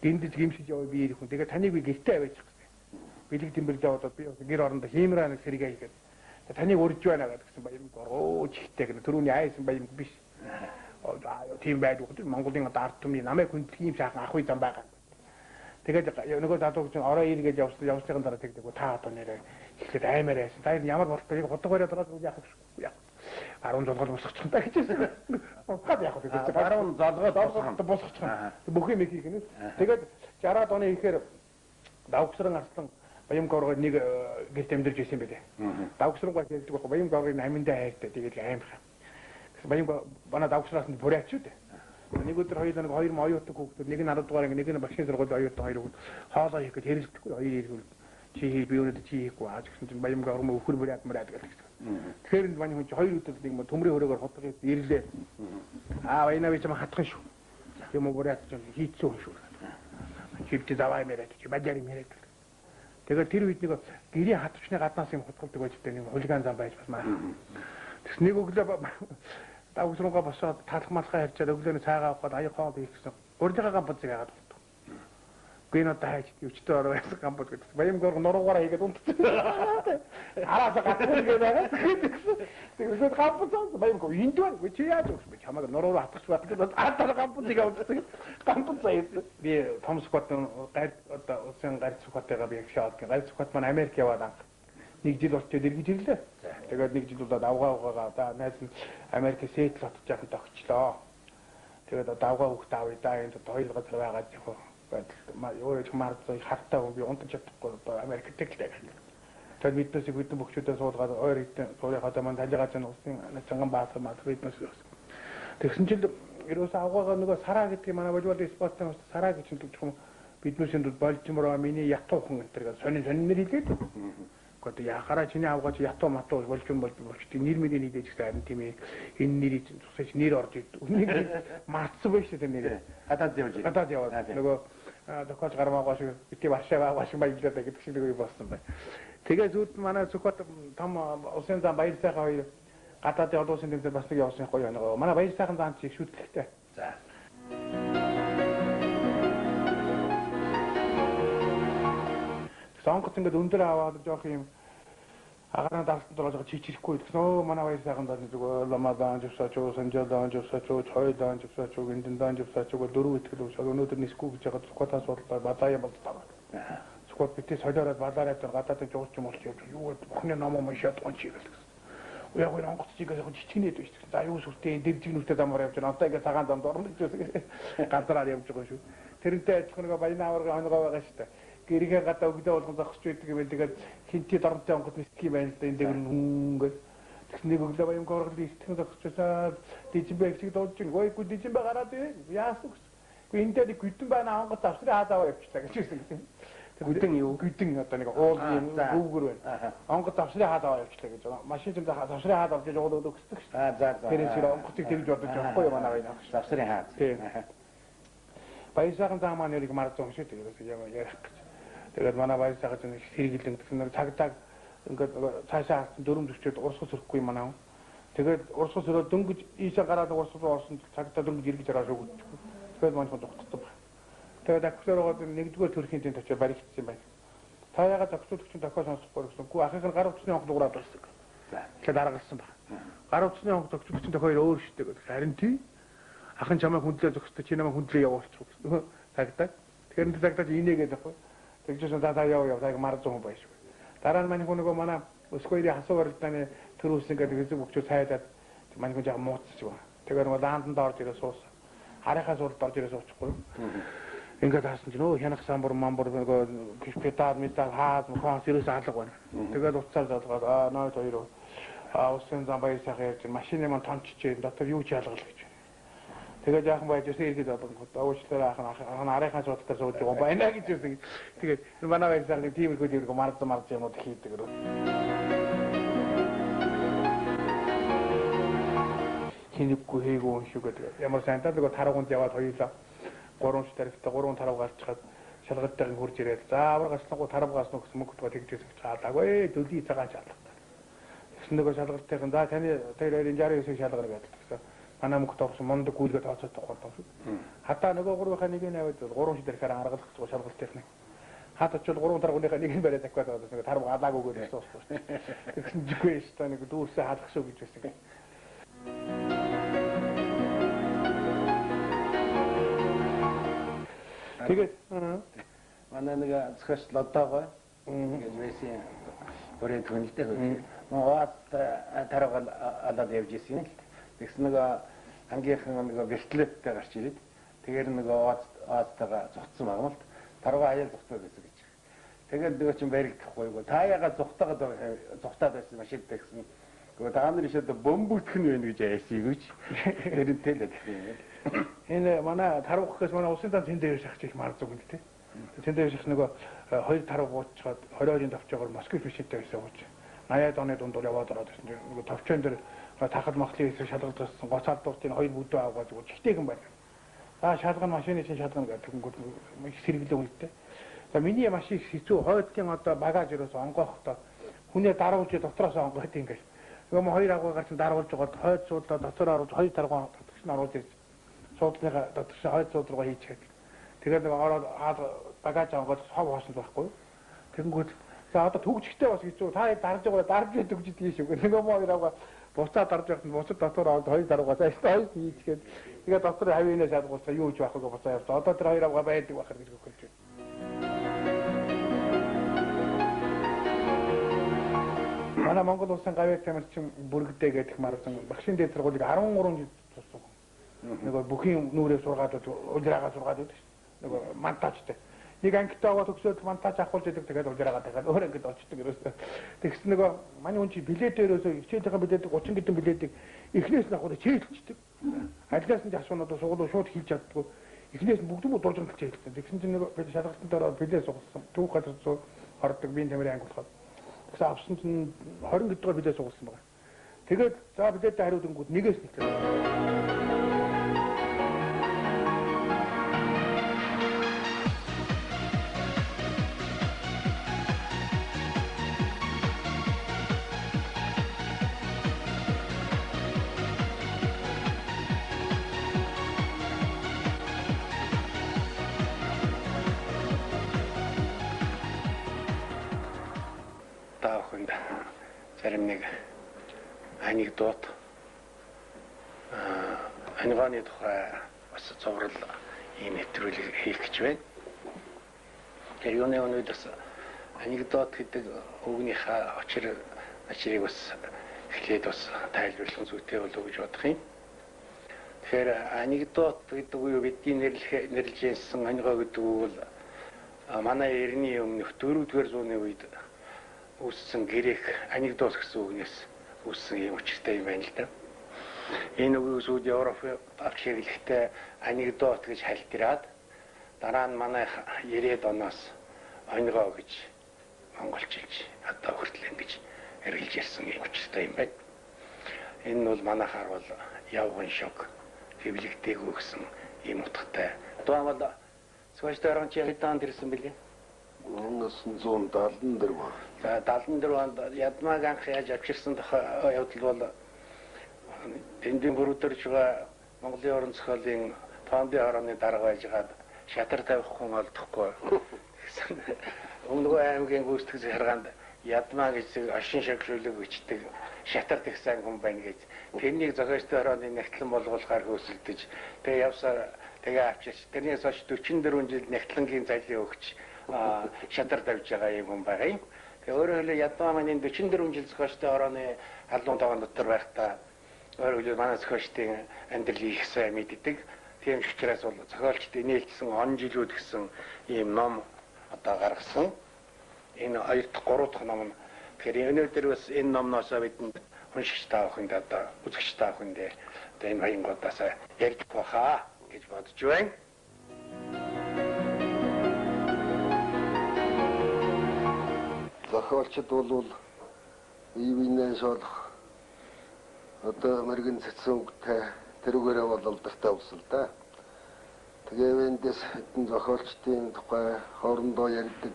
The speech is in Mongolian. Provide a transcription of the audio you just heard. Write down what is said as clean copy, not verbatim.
гиндэж гимшиж яваа би ирэх хүн. Тэгээ таныг би гэртээ аваачих гэсэн. Бэлэг тэмбэрлээ бодоод би гэр орондоо хиймраа нэг сэргээ хийгээд. Таныг урьж байна гэсэн баян гороо чихтэй гэнэ. Төрөний айсан баян биш. Тийм байдаг. Монголын ард түмний намайг хүндлэх юм шаахан ах уй зам байгаа. Тэгээд нөгөө залуу чинь ороо иргээд явсныхан дараа тэгдэг та одоо нэрээ ихэд аймаар байсан. Та ямар болтой яг ходог бариад байгаа яах вэ? 10 жолгол босгочих та гэж. Гад яах вэ? 10 жолгол босгочих. Бүх юм хийх гэнэ. Тэгээд 60-аад оны ихээр давгсран арслан Баянгоргоо нэг гэрт амьдарч байсан байлээ. Давгсрангаа хэлдэг байхгүй Баянгоргийн аминдаа хайртай тэгээд аимх. Баянгор бана давгсраас нь бүрээч үү? Нэг өдөр хоёулаа нэг хоёр оюутан хүүхдүүд нэг нь 10 дугаар нэг нь багшийн сургууль оюутан хоёр хүүхд хоолоо хийх гэж хэрэлдэхгүй хоёр иргүүл чи би өнөөдөр чи хийхгүй аа гэсэн чинь Баянгор өвхөр бүрээд гэдэг. Тэгэхээр энэ манай хүн чи хоёр өдөр нэг төмрийн хөрөөгөр хотгоо ирлээ. Баянаа би чам хатхан шүү. Тийм үү бүрээд чинь хийцүү шүү. Чивч заваа мэрэж чи бажари мэрэж. Тэгээд тэр үед нэг гэрийн хатвчны гаднаас юм хутгалдаг байж тээ нэг хулиган зам байж бас маа. Тэс нэг өглөө давгсруугаа босоод талах малхаа харьчаад өглөөний цайгаа аваад аяг хоол хийх гэсэн. Урдгаа гамбацыг яагаад болтоо. Гүн одоо хайч өвчтөө ороо байсан гамбац гэдэг. Баянгор нуруугаараа хийгээд унтчихсан. Араасаа гацсан гэдэг. Тэгээд гамбац баянгор энд байна. Чи яаж өгч бэ? Чамайг нуруу хатгах байдаг. Атаа гамбацыг авчихсан. Гамбац заяа. Би том скот гайд одоо усын гайд скотыгаа би шаад гайд скот маань Америк яваад анх. Нэг жил болчиход эргэж ирлээ. Тэгээд нэг жил болоод авгаа да найз нь Америк сэтл отож яхад огчлоо. Тэгээд одоо авгаа хөхт авъя да энд хоёул газар байгаа яг өөрөө ч мартаа хартаа би унтаж чадахгүй одоо Америкт тэгэл. Тэгээд биднээс бүдэн бөхчүүдээ суулгаад ойр хэдэн суулын хадаа маань талигаа чинь усын цанган баасаа мат биднээс өгсөн. Тэгсэн чинь ерөөсөө авгаагаа нөгөө сараа гэдэг манай волейбол спортын сараа гэж хэлдэг юм биднээс энд Балжимроо миний ятуухан энэ сонин нэр хэлээд. Одоо яхаараа чиний авгаач ятуу матуу болчтой нэр мөрийн хэлээж гэсэн харин тийм ээ энэ нэрийг тусаж нэр орж ирд. Үнийг мартсан байх шүү дээ нэр. Гадаад яваад нөгөө докож гармаагаа шиг бити Варшава шиг баярлаад гэдэг шиг нэг болсон байна. Тэгээ зүуд манай зөвхөн том усын зам баяр сайхан хоёр гадаад яваад усын тэмцээн бас нэг явсан гоё нэг. Манай баяр сайхан зам чиг шүтгэхтэй. За. Сонгот ингээд өндөр аваад жоох юм агараа даалтанд орж чичрэхгүй гэсэн. Өө манай баяр сайхан даа зүгээр ламадан живсаач уу санжаадан живсаач уу чойдан живсаач уу гиндан живсаач уу дөрөв итгэл ус өнөөдөр нисгүй гэж ягаад сукатаас бодлоо бадаа юм болтаа. Сукат битээ солиороод бадаараа гадаад жуулч юм болчих юу бохны номоо машаад гонч игээл гэсэн. Яг өөр онгоцчигээс яг чичгнээд байж гэсэн. За юу сүртэй дэржиг нүртэй замаар явж байна. Одоо ингээд цагаан замд орно гэж газараар явж байгаа шүү. Тэрнтэй адилхан нэг баянаа аварга хоногоо байгаа шүү дээ. Гэргээ гадаа өгдөө болгон зогсож байдаг юм байна. Тэгээд хинти дорнтой онгод нисэх юм байна л да. Энд дээр хүнгээд тэгс нэг өглөө Баянгор оргол нисэх зогсчихсан. Дижимбэ хэсэг дуулж ин. Гойгүй дижимбэ гараад яасан гэсэн. Гэхдээ энэ дээр гүдэн байна онгод авсраа хаадаа явчихлаа гэж хэлсэн. Гүдэн юу? Гүдэн одоо нэг уул юм гүүгэр байна. Онгод авсраа хаадаа явчихлаа гэж. Машин зэмд авсраа хаад авч яваад өгсдөг шүү. За. Тэр чинь онгоцыг тэрж бодож байхгүй юу манай байна. Авсраа хаад. Тийм. Баяр сайхан зам маань нэг марцсан шүү дээ. Ярих гэж. Тэгээд манай баяр сайхан чинь сэргэлэн гэсэн нэг цагдаа ингээд цаашаа дөрөв төвчөд урсгал сөрөхгүй юм аа. Тэгээд урсгал сөрөө дөнгөж ийшээ гараад урсгал руу орсон цагдаа дөнгөж эргэж гараад өгдөг. Тэгээд маань дугтдаг. Тэгээд акцерогоод нэгдүгээр төрхийн тэнд очиж баригдсан юм байна. Та ягаад акцерогч тохиол сонсохгүй гэсэн. Гү ахыг нь гар утасны онгод дуурайд болсон. Тэгээд дарагалсан баг. Гар утасны онгод акцерогч тохиол өөр штэй гэдэг. Харин тий. Ахын чамаа хүндлээ зөксөж чи намайг хүндлээ явуулчих гэсэн. Цагдаа. Тэгэхээр цагдаа инээгээд байхгүй. Тэгжсэн та яв таг марзун байж. Дараа нь манай нөгөө манай өсгөөний хасуурданы төрүүлсэн гэдэг хэсэг бүгд цайдаад манай хүн жаа мууцчих ба. Тэгэхээр нөгөө даанданд орж ирээ суусан. Харийнхаа сурд орж ирээ суучихгүй. Ингээд хаасан ч нөө хянах самбар мамбар нөгөө гişпетад метал хаад мөхөн сэрээс алга байна. Тэгээд уцаар залгаад нойд хоёр усын зам баяр сайхан ярьж машины маань томчиж дотор юу ч ялгал гэж. Тэгээд яахан байж өсөө иргэд одоо уучлаарай ахын арийнхаа цуудтаар сууж байгаа байна гэж үсэн. Тэгээд манай баяр сайхан тиймэрхүү тиймэрхүү марз юмуд хийдэг гэрөө. Хинэггүй хийгөө шүү гэдэг. Ямар сантаа нөгөө таргуунд яваад хоёулаа 3 тарифтай 3 тарав гарчгаад шалгалтайг хурж ирээд за авар гаслангуу таравгаас нөхс мөнгөдгөө тэгжсэн гэж хаалаагүй дөлий цагаан шалгалт. Тэгсэн нөгөө шалгалтайг за таны тэр хоёрын 69 шалгал гэдэг. манай мөнгө тоогсон мондөг гүйлгээ тооцоод тохиолдсон шүү. Хатаа нөгөө гурвынхаа нэг нь аваад 3 шид ирэхээр аргалах гэж шалгалт техник. Хат очвол 3 даргууныхаа нэг нь бариад такваад байгаа нэг тарав галаагүйгээр ирсэн шүү. Тэгсэн жиггүй шүү дээ нэг дүүрсээ халах шүү гэж байсан. Тэгээд манай нэг зөвхөн лодоогоо ингэж байсан бүрээд хүнэлтэй хөө. Маад тарав алаад явж ирсэн л. Тэгсэн нэг ангийнхан нэг вертолеттэй гарч ирээд тэгээд нэг аазтайгаа зогтсон байгаа юм л. Таргаа аяал зогтоо гэсэн гэж. Тэгээд нөгөө чинь баригдахгүй. Та яагаад зогтаад байсан машинтай гэсэн. Гэхдээ та нар ишээд бомбүтгэх нь байна гэж айсыг гэж. Тэрнтэй л гэсэн. Энэ манай тарвахгаас манай усын дан тэндээ шахаж их марцаг юм л тий. Тэндээ шах нөгөө 2 тарв буучаад 20-ын давчаагаар Москва фишинтэй байсан гэж. 80-аад оны дундуур яваад ороод байсан. Нөгөө товчон дээр тахад махлын хэсэг шалгалдсан гоцаад дууртын 2 бүдүү аваад зүгээр чигтэйгэн байна. За шалган машины чинь шалган гэдэг тэнгүүд их сэргэлэн үнэтэй. За миний машин хэцүү хойдлын одоо багаж өрөөс онгохдоо хүнээ даруулж дотроос онгоод ингэж. Нөгөө хоёр агуугаар чинь даруулж байгаа хойд суудлаа дотор оруулж 2 таргуу татгч нь оруулж ирж суудлынхаа дотор хойд сууд руугаа хийчихээд. Тэгээд нөгөө ороод багаж онгоод хов хоосон байхгүй. Тэнгүүд за одоо төгжигтэй бас хэцүү та дарж байдаг гэж тийм шүү. Нөгөө хоёр агуу буцаад дарж явахад буцаад дотор ороод 2 таргуугаа цааш хоёр хийчихээд тэгээд дотор хавийнаас шалгуулсан юу ч байхгүй буцаа явсан. Одоо тэр хоёр агуу байдаг бахар гэж өгөх гэж. Манай Монгол улсын гавьяа тамирчин бүрэгдээ гэдэг марсан багшийн дээд сургуулийг 13 жил туссан. Нөгөө бүхийн нүрээ сургаад улираагаа сургаад байдаг шүү. Нөгөө монтажтай. Нэг ангитаа аваад төгсөөд монтаж авахулж идэг тэгээд улираагаа дахиад өөр ангид очдөг ерөөсөө. Тэгсэн нөгөө манай хүн чи билет ерөөсөө хичээлийнхэн билетийг 30 гэдэн билетийг эхнээс нь авахулж чийлэлцдэг. Адилаас нь асуунууд сугуулуу шууд хийж чаддгүй. Эхнээс нь бүгд дуржимлж чийлэлцсэн. Тэгсэн чинь нөгөө шалгалтанд ороод билет сугалсан. Түүх газар хордог биеийн тамирын анги болоход. Тэгсэн авсан чинь 20 гэдгээр билет сугалсан байна. Тэгээд за билетээ хариуд өнгөд нэгээс нийтлээ. Зарим нэг анекдот аниганы тухай бас зурвал ийм нэвтрүүлэг хийх гэж байна. Тэр юуны өнөөд бас анекдот гэдэг үгнийхээ очрыг бас эхлээд бас тайлбарлах зүйтэй болов гэж бодох юм. Тэгэхээр анекдот гэдэг үе бидний нэрлэжсэн анигоо гэдэг үг бол манай эртний өмнөх 4-р зууны үед үссэн грек анекдот гэсэн үгнээс үссэн юм учиртай юм байна л да. Энэ үгийг сүүл Европ авч хэрэглэхдээ анекдот гэж хальтираад дараа нь манай 90-ад оноос онигоо гэж монголчилж одоо хүртэл ингэж хэрэгжилж ирсэн юм учиртай юм байна. Энэ нь бол манайхаар бол явган шок хэвлэгдээгүй гэсэн юм утгатай. Одоо бол цогцтой орон чи хэдэн онд ирсэн бэлээ? 1974 он. За 74 онд ядмаг анх яаж авчирсан явдал бол эндийн бүрдэрж байгаа Монголын орон зохиолын фондын хорооны дарга байжгаад шатар тавих хүн олдохгүй. Гэсэн Өмнөг аймгийн гүйцэтгэх захиргаанд ядмаа гэж ашин шагшуулаг бичдэг шатар тэгсэн хүн байна гэж тэрнийг зохиостой хорооны нэгтлэн болгуулахаар хөөсөлдөж тэгээ явсаар тэгээ авчирч тэрнээс хойш 44 жил нэгтлэнгийн зайлын өгч шатар тавьж байгаа юм хүн байгаа юм. Тэгээ өөрөөр хэлбэл ядмаа маань 44 жил зохиостой хорооны халуун таван дотор байхдаа өөрөөр хэлбэл манай зохиолчдын амьдралыг их сайн мэддэг. Тийм учраас бол зохиолчдын нээлтсэн он жилүүд гэсэн ийм ном одоо гаргасан. Энэ 2 дахь 3 дахь ном нь тэгэхээр өнөөдөр бас энэ номноос бидэнд уншигч таах хүнд одоо үзэгч таах хүнд одоо энэ баянгуудаас ярьж бахаа гэж бодож байна. Зохиолчд бол ивинээс олох одоо мэрэгэн цэцэн үгтэй тэрүүгээрээ бол алдартай болсон да. Тэгээ эндээс хэдэн зохиолчдын тухай хоорондоо ярьдаг